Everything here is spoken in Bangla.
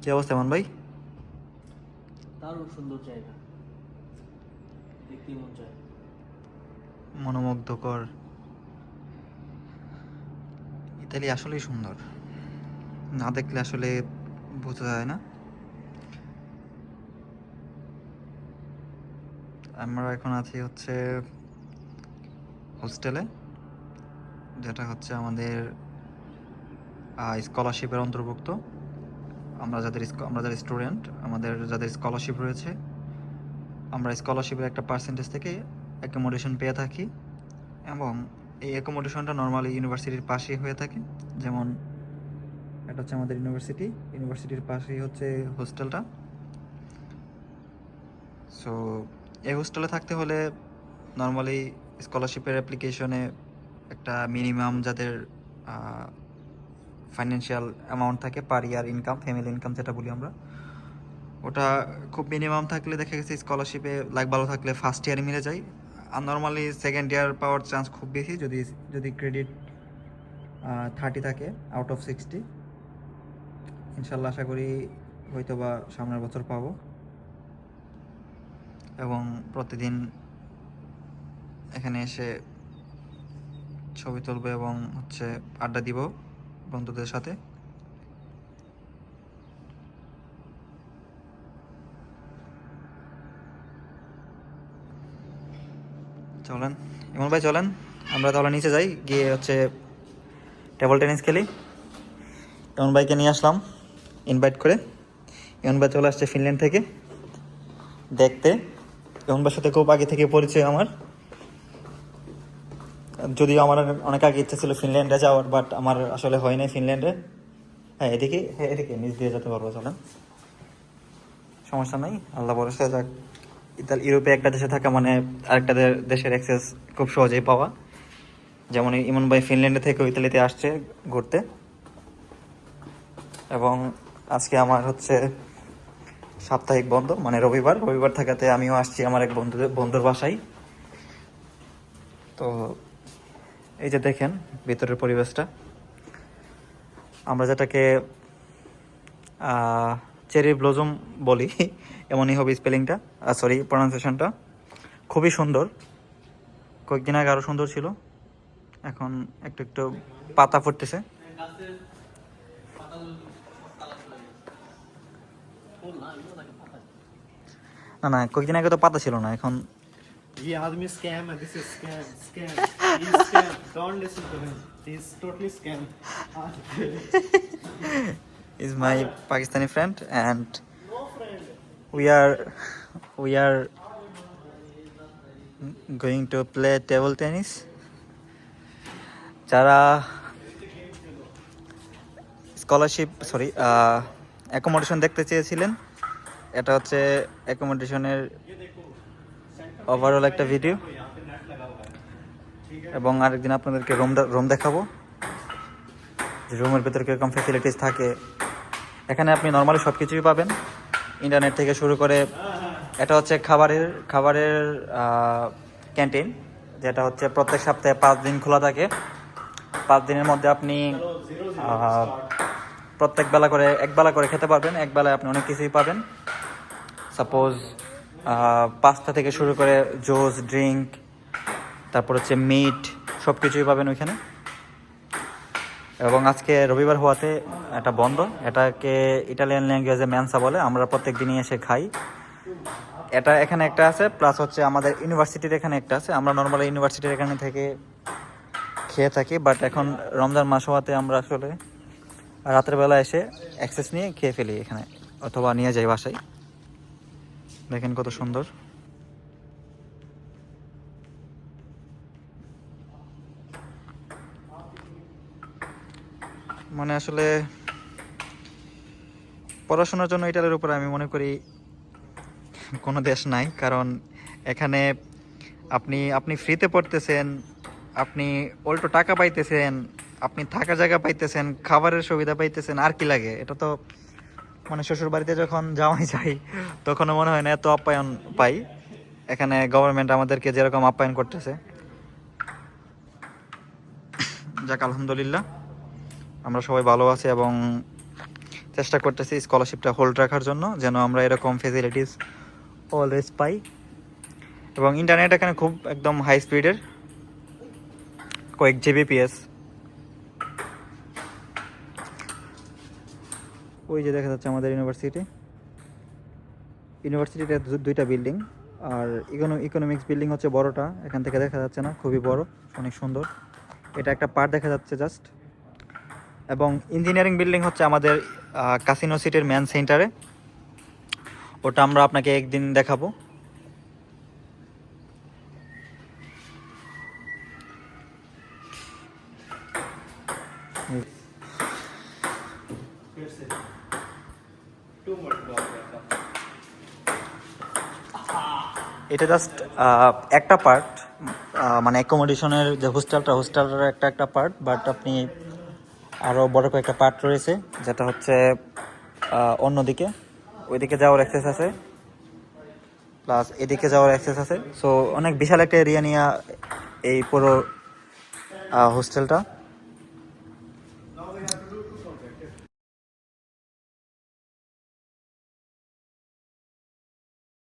কি অবস্থা এমন ভাই? দারুণ সুন্দর জায়গা, দেখতেই মন চায়। মনোমুগ্ধকর। ইতালি আসলেই সুন্দর, না দেখলে আসলে বোঝা যায় না। আমরা এখন আছি হচ্ছে হোস্টেলে, যেটা হচ্ছে আমাদের স্কলারশিপের অন্তর্ভুক্ত। আমরা যাদের স্টুডেন্ট, আমাদের যাদের স্কলারশিপ রয়েছে, আমরা স্কলারশিপের একটা পার্সেন্টেজ থেকে অ্যাকোমোডেশন পেয়ে থাকি। এবং এই অ্যাকোমোডেশনটা নর্মালি ইউনিভার্সিটির পাশেই হয়ে থাকে। যেমন এটা হচ্ছে আমাদের ইউনিভার্সিটির পাশেই হচ্ছে হোস্টেলটা। সো এই হোস্টেলে থাকতে হলে নর্মালি স্কলারশিপের অ্যাপ্লিকেশনে একটা মিনিমাম যাদের ফাইন্যান্সিয়াল অ্যামাউন্ট থাকে, পার ইয়ার ইনকাম, ফ্যামিলি ইনকাম যেটা বলি আমরা, ওটা খুব মিনিমাম থাকলে দেখা গেছে স্কলারশিপে লাইক ভালো থাকলে ফার্স্ট ইয়ারে মিলে যায়। আর নর্মালি সেকেন্ড ইয়ার পাওয়ার চান্স খুব বেশি, যদি যদি ক্রেডিট 30 থাকে আউট অফ 60। ইনশাল্লাহ আশা করি হয়তো বা সামনের বছর পাবো। এবং প্রতিদিন এখানে এসে ছবি তুলবো এবং হচ্ছে আড্ডা দিব বন্ধুদের সাথে। চলেন ইমন ভাই, চলেন আমরা তাহলে নিচে যাই, গিয়ে হচ্ছে টেবল টেনিস খেলি। ইমন ভাইকে নিয়ে আসলাম ইনভাইট করে। ইমন ভাই চলে আসছে ফিনল্যান্ড থেকে দেখতে। ইমন ভাইয়ের সাথে খুব আগে থেকে পরিচয় আমার, যদিও আমার অনেক আগে ইচ্ছা ছিল ফিনল্যান্ডে যাওয়ার, বাট আমার আসলে হয় নাই ফিনল্যান্ডে। এদিকে নিচ দিয়ে যেতে পারবো, চলেন, সমস্যা নাই, আল্লাহ ভরসা। যাক, ইউরোপে একটা দেশে থাকা মানে আরেকটা দেশের অ্যাক্সেস খুব সহজেই পাওয়া। যেমন ইমন ভাই ফিনল্যান্ডে থেকে ইতালিতে আসছে ঘুরতে, এবং আজকে আমার হচ্ছে সাপ্তাহিক বন্ধ, মানে রবিবার থাকাতে আমিও আসছি আমার এক বন্ধুর বাসায়। তো এই যে দেখেন ভিতরের পরিবেশটা, আমরা যেটাকে চেরি ব্লজম বলি, এমনই হবে স্পেলিংটা, সরি প্রনাউন্সিয়েশনটা। খুবই সুন্দর, কয়েকদিন আগে আরও সুন্দর ছিল, এখন একটু একটু পাতা ফুটতেছে। না না, কয়েকদিন আগে তো পাতা ছিল না, এখন ये आदमी स्कैम है, this is scam scam, he scam, don't listen to him, he is totally scam. is my Pakistani friend, and no friend. we are going to play table tennis. যারা অ্যাকোমোডেশন দেখতে চেয়েছিলেন, এটা হচ্ছে অ্যাকোমোডেশনের ওভারঅল একটা ভিডিও, এবং আরেকদিন আপনাদেরকে রুম দেখাবো যে রুমের ভেতরে কীরকম ফ্যাসিলিটিস থাকে। এখানে আপনি নর্মালি সব কিছুই পাবেন, ইন্টারনেট থেকে শুরু করে। এটা হচ্ছে খাবারের ক্যান্টিন, যেটা হচ্ছে প্রত্যেক সপ্তাহে 5 দিন খোলা থাকে। 5 দিনের মধ্যে আপনি প্রত্যেক বেলা করে এক বেলা করে খেতে পারবেন। এক বেলায় আপনি অনেক কিছুই পাবেন। সাপোজ পাস্তা থেকে শুরু করে জুস, ড্রিঙ্ক, তারপর হচ্ছে মিট, সব কিছুই পাবেন ওইখানে। এবং আজকে রবিবার হওয়াতে এটা বন্ধ। এটাকে ইটালিয়ান ল্যাঙ্গুয়েজে ম্যানসা বলে, আমরা প্রত্যেক দিনই এসে খাই। এটা এখানে একটা আছে, প্লাস হচ্ছে আমাদের ইউনিভার্সিটির এখানে একটা আছে। আমরা নর্মালি ইউনিভার্সিটির এখানে থেকে খেয়ে থাকি, বাট এখন রমজান মাস হওয়াতে আমরা আসলে রাতের বেলা এসে অ্যাক্সেস নিয়ে খেয়ে ফেলি এখানে, অথবা নিয়ে যাই বাসায়। দেখেন কত সুন্দর। মানে আসলে পড়াশোনার জন্য ইটালির উপরে আমি মনে করি কোনো দেশ নাই, কারণ এখানে আপনি আপনি ফ্রিতে পড়তেছেন, আপনি উল্টো টাকা পাইতেছেন, আপনি থাকার জায়গা পাইতেছেন, খাবারের সুবিধা পাইতেছেন, আর কি লাগে? এটা তো মানে শ্বশুর বাড়িতে যখন যাওয়াই যাই তখনও মনে হয় না এত আপ্যায়ন পাই। এখানে গভর্নমেন্ট আমাদেরকে যেরকম আপ্যায়ন করতেছে, যাক আলহামদুলিল্লাহ আমরা সবাই ভালো আছি এবং চেষ্টা করতেছি স্কলারশিপটা হোল্ড রাখার জন্য, যেন আমরা এরকম ফেসিলিটিস অলওয়েজ পাই। এবং ইন্টারনেট এখানে খুব একদম হাই স্পিডের, কয়েক জিবিপিএস। ওই যে দেখা যাচ্ছে আমাদের ইউনিভার্সিটিতে দুইটা বিল্ডিং, আর ইকোনমিক্স বিল্ডিং হচ্ছে বড়টা, এখান থেকে দেখা যাচ্ছে না, খুবই বড়, অনেক সুন্দর। এটা একটা পার্ট দেখা যাচ্ছে জাস্ট। এবং ইঞ্জিনিয়ারিং বিল্ডিং হচ্ছে আমাদের কাসিনো সিটির মেন সেন্টারে, ওটা আমরা আপনাকে একদিন দেখাবো। Here's it. Too much dog. এটা জাস্ট একটা পার্ট, মানে অ্যাকোমোডেশনের যে হোস্টেলটার একটা পার্ট, বাট আপনি আরও বড় কয়েকটা পার্ট রয়েছে, যেটা হচ্ছে অন্যদিকে, ওইদিকে যাওয়ার অ্যাক্সেস আছে, প্লাস এদিকে যাওয়ার অ্যাক্সেস আছে। সো অনেক বিশাল একটা এরিয়া নিয়ে এই পুরো হোস্টেলটা।